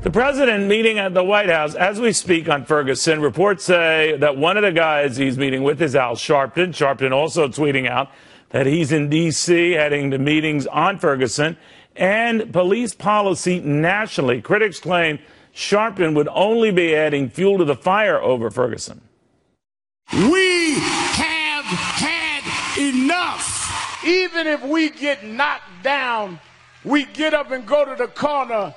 The president meeting at the White House as we speak on Ferguson. Reports say that one of the guys he's meeting with is Al Sharpton. Sharpton also tweeting out that he's in D.C. heading to meetings on Ferguson and police policy nationally. Critics claim Sharpton would only be adding fuel to the fire over Ferguson. We have had enough. Even if we get knocked down, we get up and go to the corner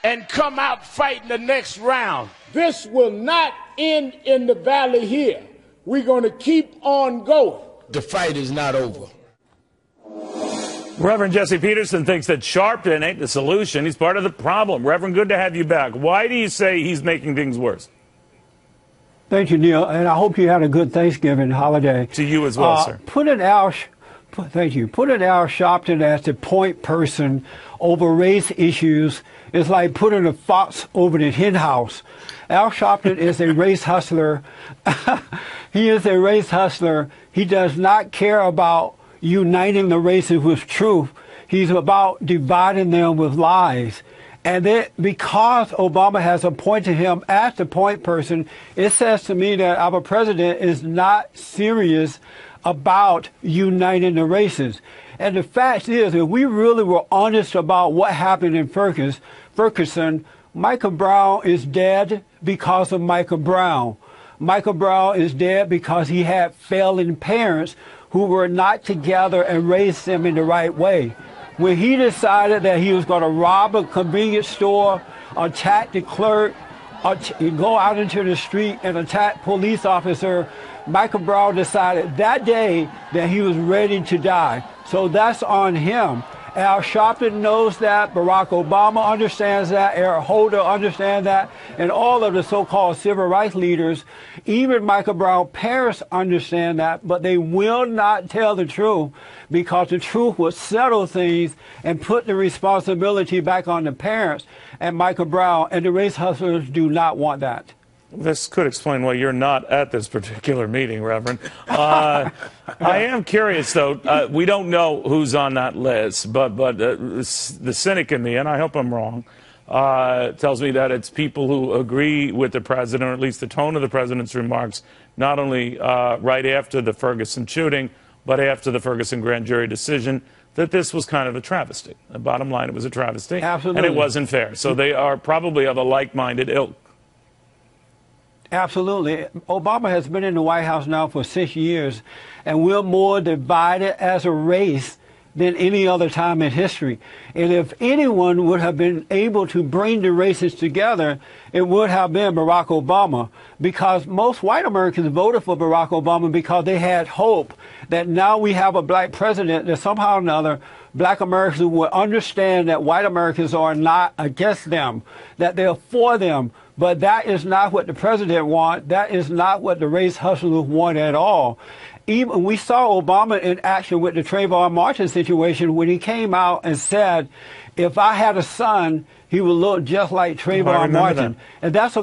and come out fighting the next round. This will not end in the valley here. We're going to keep on going. The fight is not over. Reverend Jesse Peterson thinks that Sharpton ain't the solution. He's part of the problem. Reverend, good to have you back. Why do you say he's making things worse? Thank you, Neil, and I hope you had a good Thanksgiving holiday. To you as well, sir. Thank you. Putting Al Sharpton as the point person over race issues is like putting a fox over the hen house. Al Sharpton is a race hustler. He is a race hustler. He does not care about uniting the races with truth. He's about dividing them with lies. And because Obama has appointed him as the point person, it says to me that our president is not serious about uniting the races. And the fact is, if we really were honest about what happened in Ferguson, Michael Brown is dead because of Michael Brown. Michael Brown is dead because he had failing parents who were not together and raised him in the right way. When he decided that he was going to rob a convenience store, attack the clerk, go out into the street and attack police officer, Michael Brown decided that day that he was ready to die. So that's on him. Al Sharpton knows that. Barack Obama understands that. Eric Holder understands that. And all of the so-called civil rights leaders, even Michael Brown's parents understand that. But they will not tell the truth because the truth will settle things and put the responsibility back on the parents and Michael Brown. And the race hustlers do not want that. This could explain why you're not at this particular meeting, Reverend. I am curious, though. We don't know who's on that list, but the cynic in me, and I hope I'm wrong, tells me that it's people who agree with the president, or at least the tone of the president's remarks, not only right after the Ferguson shooting, but after the Ferguson grand jury decision, that this was kind of a travesty. The bottom line, it was a travesty. Absolutely. And it wasn't fair. So they are probably of a like-minded ilk. Absolutely. Obama has been in the White House now for 6 years, and we're more divided as a race than any other time in history. And if anyone would have been able to bring the races together, it would have been Barack Obama, because most white Americans voted for Barack Obama because they had hope that now we have a black president that somehow or another black Americans will understand that white Americans are not against them, that they're for them. But that is not what the president wants. That is not what the race hustlers want at all. Even we saw Obama in action with the Trayvon Martin situation when he came out and said, if I had a son, he would look just like Trayvon Martin. And that's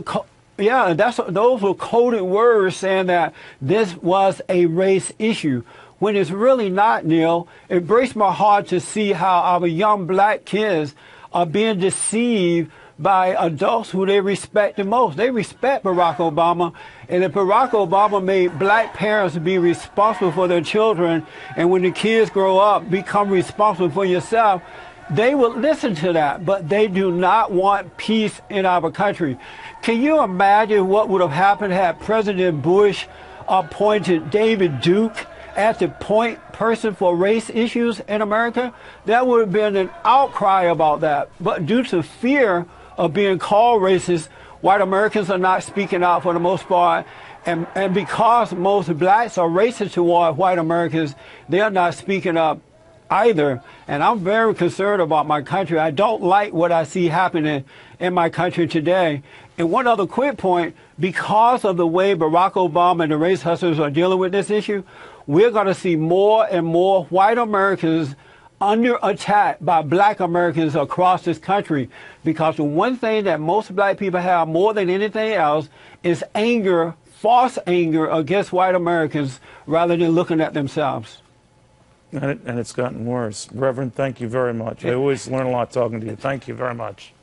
those were coded words saying that this was a race issue, when it's really not, Neil. It breaks my heart to see how our young black kids are being deceived by adults who they respect the most. They respect Barack Obama, and if Barack Obama made black parents be responsible for their children, and when the kids grow up, become responsible for yourself, they will listen to that. But they do not want peace in our country. Can you imagine what would have happened had President Bush appointed David Duke as the point person for race issues in America? There would have been an outcry about that. But due to fear of being called racist, white Americans are not speaking out for the most part. And because most blacks are racist toward white Americans, they are not speaking up either. And I'm very concerned about my country. I don't like what I see happening in my country today. And one other quick point, because of the way Barack Obama and the race hustlers are dealing with this issue, we're going to see more and more white Americans under attack by black Americans across this country, because the one thing that most black people have more than anything else is anger, false anger against white Americans rather than looking at themselves. And it's gotten worse. Reverend, thank you very much. I always learn a lot talking to you. Thank you very much.